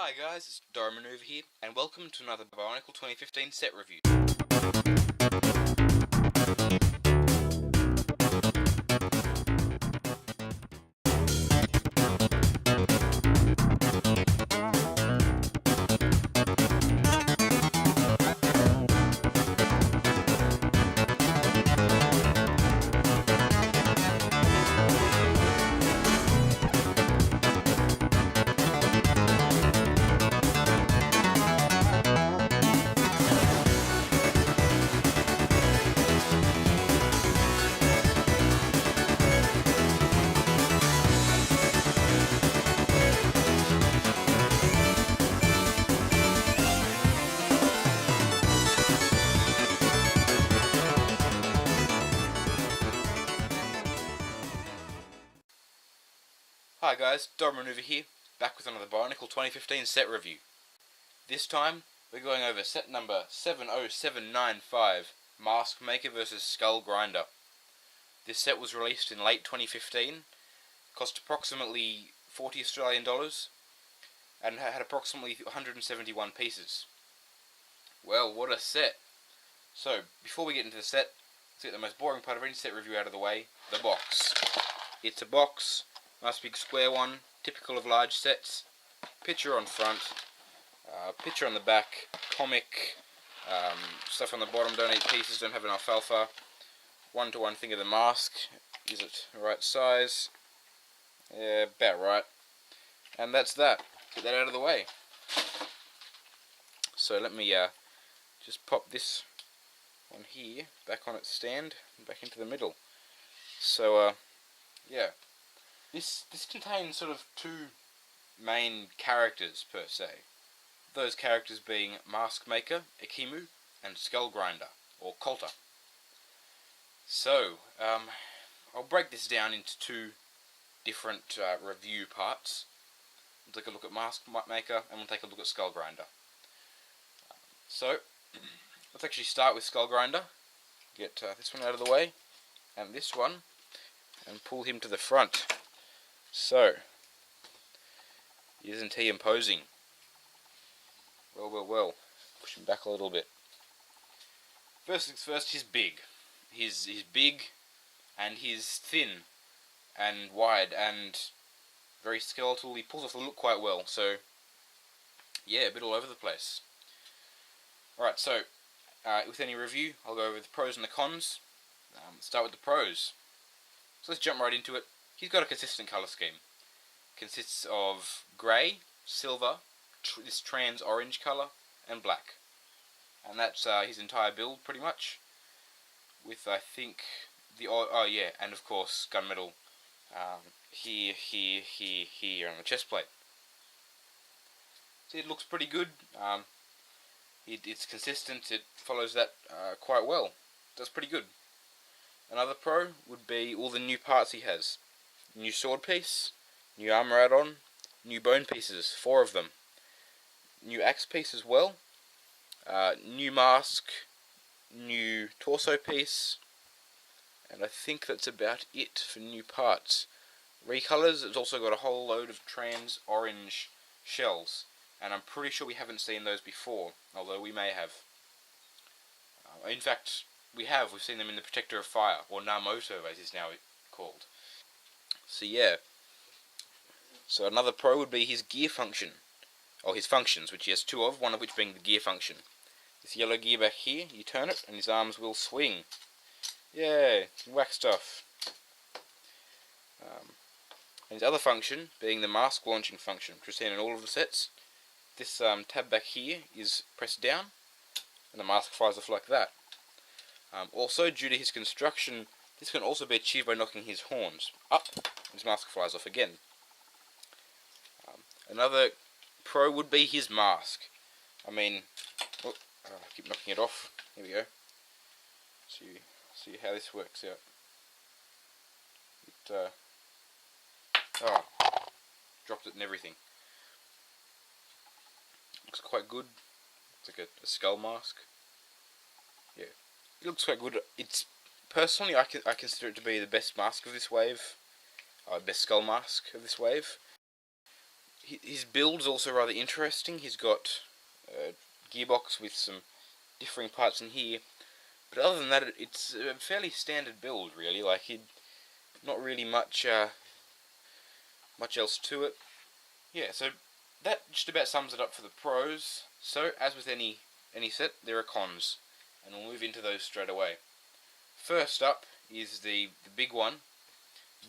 Hi guys, it's Doremar Nuva here, and welcome to another Bionicle 2015 set review. Hi guys, Doremar Nuva here, back with another Bionicle 2015 set review. This time, we're going over set number 70795, Mask Maker vs Skull Grinder. This set was released in late 2015, cost approximately $40 Australian, and had approximately 171 pieces. Well, what a set! So, before we get into the set, let's get the most boring part of any set review out of the way, the box. It's a box. Nice big square one, typical of large sets. Picture on front, picture on the back, comic, stuff on the bottom, don't eat pieces, don't have enough alpha. One-to-one thing of the mask, is it the right size? Yeah, about right. And that's that. Get that out of the way. So let me just pop this one here, back on its stand, and back into the middle. So, yeah. This contains sort of two main characters per se. Those characters being Mask Maker, Ekimu, and Skull Grinder, or Coulter. So, I'll break this down into two different review parts. We'll take a look at Mask Maker, and we'll take a look at Skull Grinder. So, let's actually start with Skull Grinder. Get this one out of the way, and this one, and pull him to the front. So, isn't he imposing? Well. Push him back a little bit. First things first, he's big. He's big, and he's thin, and wide, and very skeletal. He pulls off the look quite well, so, yeah, a bit all over the place. Alright, so, with any review, I'll go over the pros and the cons. Start with the pros. So let's jump right into it. He's got a consistent colour scheme. Consists of grey, silver, this trans orange colour, and black. And that's his entire build, pretty much. With, I think, and of course, gunmetal here, on the chest plate. So it looks pretty good. It's consistent, it follows that quite well. That's pretty good. Another pro would be all the new parts he has. New sword piece, new armor add-on, new bone pieces, 4 of them. New axe piece as well, new mask, new torso piece, and I think that's about it for new parts. Recolors, it's also got a whole load of trans orange shells, and I'm pretty sure we haven't seen those before, although we may have. In fact, we've seen them in the Protector of Fire, or Namoto as it's now called. So yeah, so another pro would be his gear function, or his functions, which he has 2 of, one of which being the gear function. This yellow gear back here, you turn it, and his arms will swing. Yay, whack stuff. And his other function being the mask launching function, which we've seen in all of the sets. This tab back here is pressed down, and the mask flies off like that. Also, due to his construction, this can also be achieved by knocking his horns up, and his mask flies off again. Another pro would be his mask. I mean, I keep knocking it off. Here we go. See how this works out. Dropped it and everything. Looks quite good. It's like a skull mask. Yeah, it looks quite good. It's personally, I consider it to be the best mask of this wave, best skull mask of this wave. his build's also rather interesting. He's got a gearbox with some differing parts in here, but other than that, it's a fairly standard build, really. Like, not really much else to it. Yeah, so that just about sums it up for the pros. So, as with any set, there are cons, and we'll move into those straight away. First up is the big one.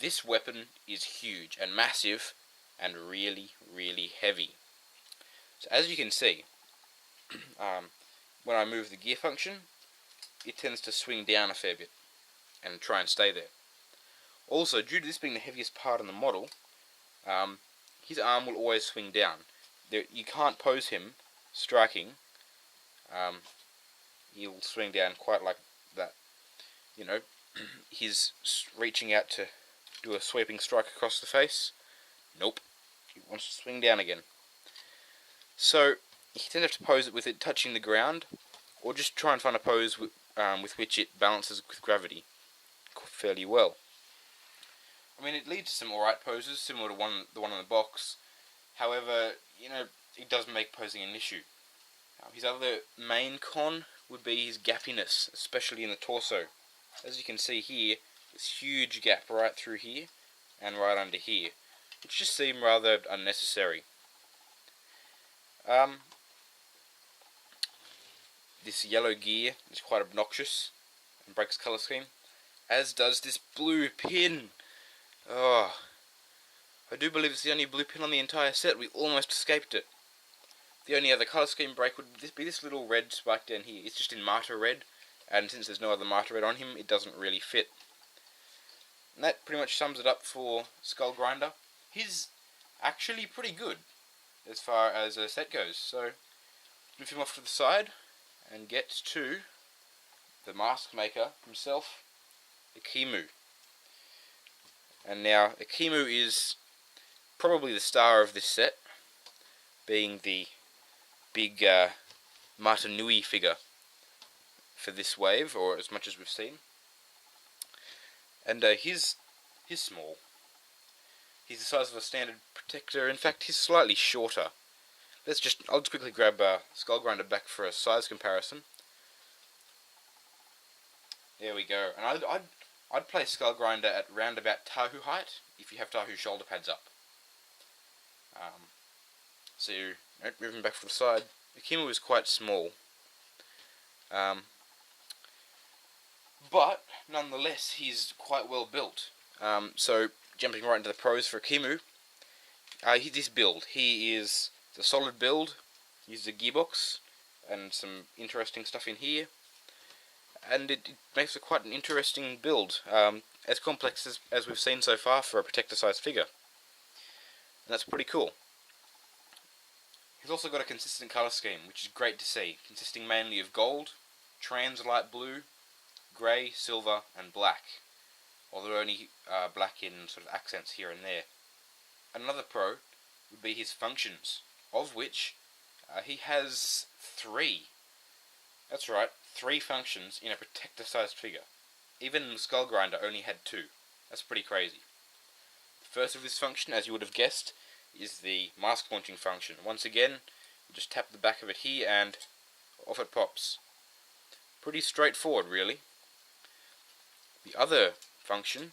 This weapon is huge and massive and really, really heavy. So as you can see, when I move the gear function, it tends to swing down a fair bit and try and stay there. Also, due to this being the heaviest part in the model, his arm will always swing down. You can't pose him striking. He'll swing down quite like that. You know, he's reaching out to do a sweeping strike across the face. Nope. He wants to swing down again. So, you tend to have to pose it with it touching the ground, or just try and find a pose with which it balances with gravity fairly well. I mean, it leads to some alright poses, similar to the one in the box. However, you know, it does make posing an issue. His other main con would be his gappiness, especially in the torso. As you can see here, this huge gap right through here and right under here, which just seem rather unnecessary. This yellow gear is quite obnoxious and breaks colour scheme, as does this blue pin. Oh, I do believe it's the only blue pin on the entire set. We almost escaped it. The only other colour scheme break would be this little red spike down here. It's just in Martyr red, and since there's no other Martyr red on him, it doesn't really fit. And that pretty much sums it up for Skull Grinder. He's actually pretty good as far as a set goes. So, move him off to the side and get to the mask maker himself, Ekimu. And now, Ekimu is probably the star of this set, being the big Mata Nui figure for this wave, or as much as we've seen. And he's small. He's the size of a standard protector. In fact, he's slightly shorter. I'll just quickly grab Skull Grinder back for a size comparison. There we go. And I'd place Skull Grinder at round about Tahu height if you have Tahu shoulder pads up. So moving back from the side, Ekimu is quite small. But nonetheless, he's quite well built. So jumping right into the pros for Ekimu, this build, he is a solid build. He uses a gearbox and some interesting stuff in here, and it makes it quite an interesting build, as complex as we've seen so far for a protector-sized figure. And that's pretty cool. He's also got a consistent colour scheme, which is great to see, consisting mainly of gold, trans light blue, grey, silver, and black, although only black in sort of accents here and there. Another pro would be his functions, of which he has 3. That's right, 3 functions in a protector-sized figure. Even Skull Grinder only had 2. That's pretty crazy. The first of this function, as you would have guessed, is the mask launching function. Once again, you just tap the back of it here and off it pops. Pretty straightforward, really. The other function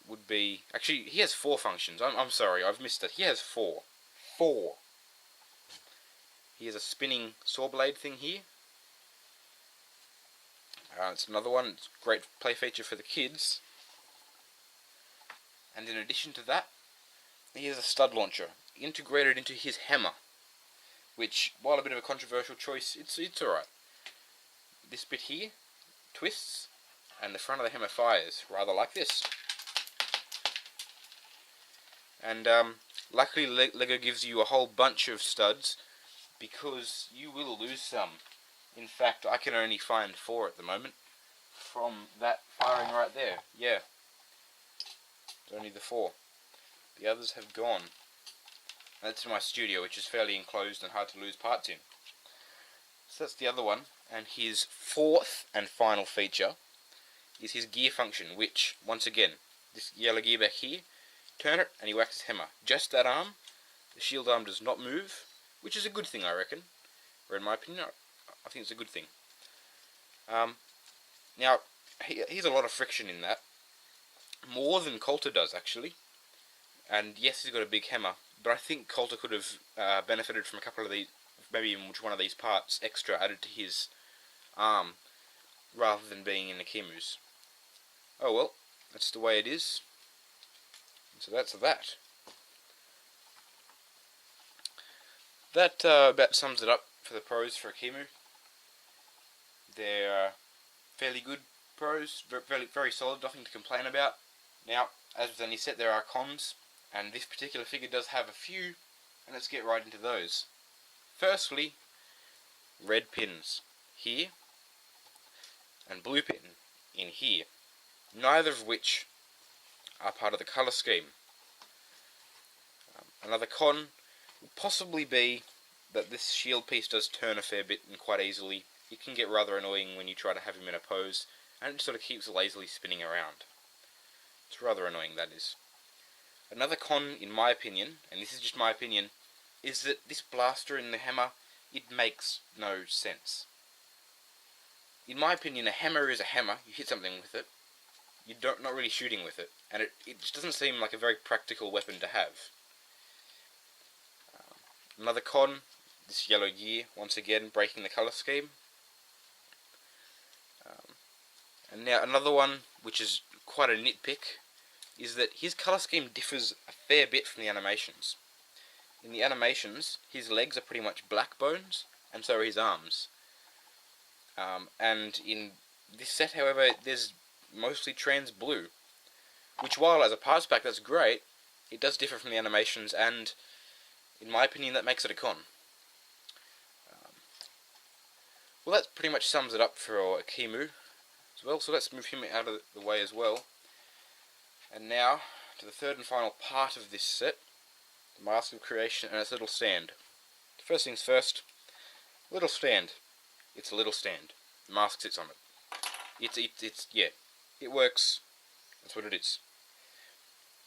would be... Actually, he has 4 functions. I'm sorry, I've missed it. He has 4. 4. He has a spinning saw blade thing here. It's another one. It's a great play feature for the kids. And in addition to that, he has a stud launcher integrated into his hammer, which, while a bit of a controversial choice, it's alright. This bit here twists, and the front of the hammer fires, rather like this. And luckily LEGO gives you a whole bunch of studs, because you will lose some. In fact, I can only find 4 at the moment, from that firing right there. Yeah, it's only the 4. The others have gone. That's in my studio, which is fairly enclosed and hard to lose parts in. So that's the other one. And his 4th and final feature is his gear function, which, once again, this yellow gear back here, turn it and he whacks his hammer. Just that arm, The shield arm does not move, which is a good thing, I reckon. Or in my opinion, I think it's a good thing. Now, he's a lot of friction in that. More than Coulter does, actually. And yes, he's got a big hammer, but I think Coulter could have benefited from a couple of these, maybe even one of these parts extra added to his arm, rather than being in Ekimu's. Oh well, that's the way it is. So that's that. That about sums it up for the pros for Ekimu. They're fairly good pros, very solid, nothing to complain about. Now, as with any set, there are cons, and this particular figure does have a few, and let's get right into those. Firstly, red pins here, and blue pin in here, neither of which are part of the colour scheme. Another con would possibly be that this shield piece does turn a fair bit and quite easily. It can get rather annoying when you try to have him in a pose, and it sort of keeps lazily spinning around. It's rather annoying, that is. Another con, in my opinion, and this is just my opinion, is that this blaster in the hammer, it makes no sense. In my opinion, a hammer is a hammer. You hit something with it. You're not really shooting with it, and it just doesn't seem like a very practical weapon to have. Another con, this yellow gear, once again breaking the colour scheme. And now another one, which is quite a nitpick, is that his colour scheme differs a fair bit from the animations. In the animations, his legs are pretty much black bones, and so are his arms. And in this set, however, there's mostly trans blue, which, while as a parts pack that's great, it does differ from the animations, and in my opinion that makes it a con. Well, that pretty much sums it up for Ekimu as well, so let's move him out of the way as well. And now, to the third and final part of this set, the Mask of Creation and its little stand. First things first, little stand. It's a little stand. The mask sits on it. Yeah, it works. That's what it is.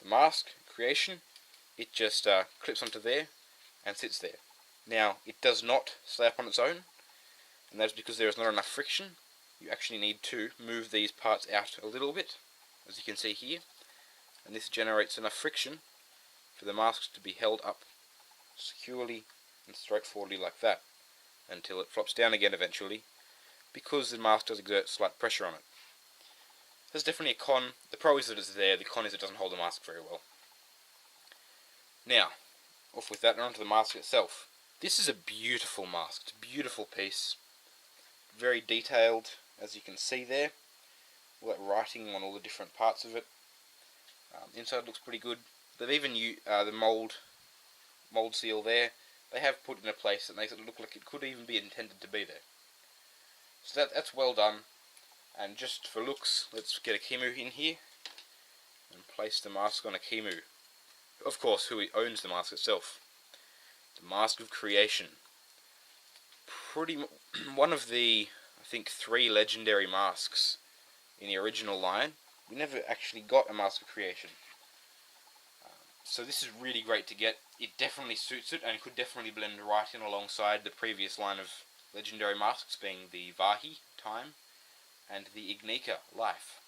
The Mask Creation, it just clips onto there and sits there. Now, it does not stay up on its own, and that's because there is not enough friction. You actually need to move these parts out a little bit, as you can see here, and this generates enough friction for the mask to be held up securely and straightforwardly like that, until it flops down again eventually, because the mask does exert slight pressure on it. There's definitely a con. The pro is that it's there, the con is it doesn't hold the mask very well. Now, off with that and onto the mask itself. This is a beautiful mask. It's a beautiful piece. Very detailed, as you can see there. All that writing on all the different parts of it. Inside looks pretty good. They've even used the mold seal there. They have put in a place that makes it look like it could even be intended to be there. So that's well done. And just for looks, let's get Ekimu in here and place the mask on Ekimu. Of course, who owns the mask itself. The Mask of Creation. One of the, I think, 3 legendary masks in the original line. We never actually got a Mask of Creation. So this is really great to get. It definitely suits it and could definitely blend right in alongside the previous line of legendary masks, being the Vahi, Time, and the Ignika, Life.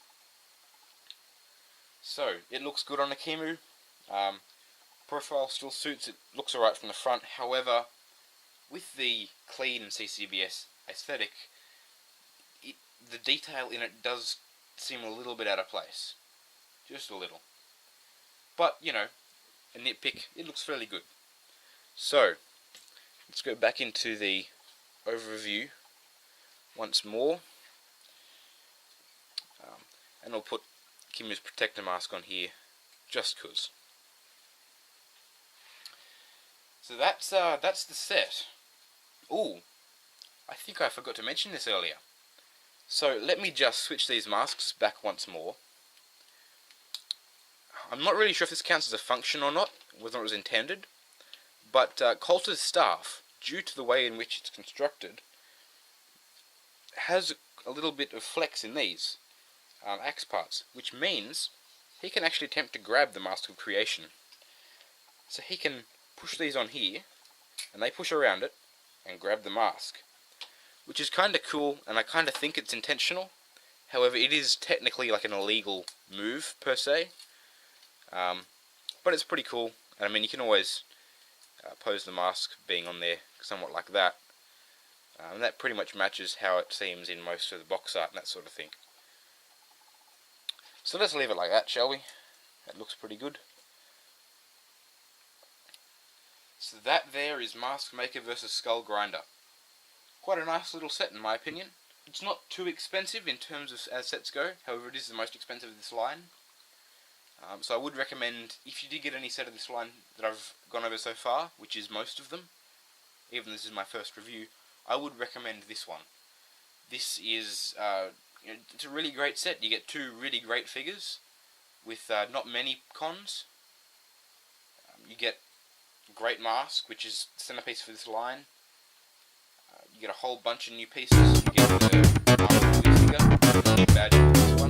So, it looks good on Ekimu. Profile still suits, it looks alright from the front. However, with the clean CCBS aesthetic, the detail in it does seem a little bit out of place. Just a little. But, you know, a nitpick, it looks fairly good. So, let's go back into the overview once more. And I'll put Kimu's protector mask on here, just 'cause. So that's the set. Ooh, I think I forgot to mention this earlier. So let me just switch these masks back once more. I'm not really sure if this counts as a function or not, whether it was intended, but Coulter's staff, due to the way in which it's constructed, has a little bit of flex in these axe parts, which means he can actually attempt to grab the Mask of Creation. So he can push these on here, and they push around it and grab the mask, which is kind of cool, and I kind of think it's intentional. However, it is technically like an illegal move per se, but it's pretty cool. And I mean, you can always pose the mask being on there somewhat like that, and that pretty much matches how it seems in most of the box art and that sort of thing. So let's leave it like that, shall we? That looks pretty good. So that there is Mask Maker vs Skull Grinder. Quite a nice little set in my opinion. It's not too expensive in terms of as sets go, however it is the most expensive of this line. So I would recommend, if you did get any set of this line that I've gone over so far, which is most of them, even though this is my first review, I would recommend this one. This is, it's a really great set. You get two really great figures with not many cons. You get a great mask, which is the centerpiece for this line. You get a whole bunch of new pieces. You get the figure, the new badge for this one.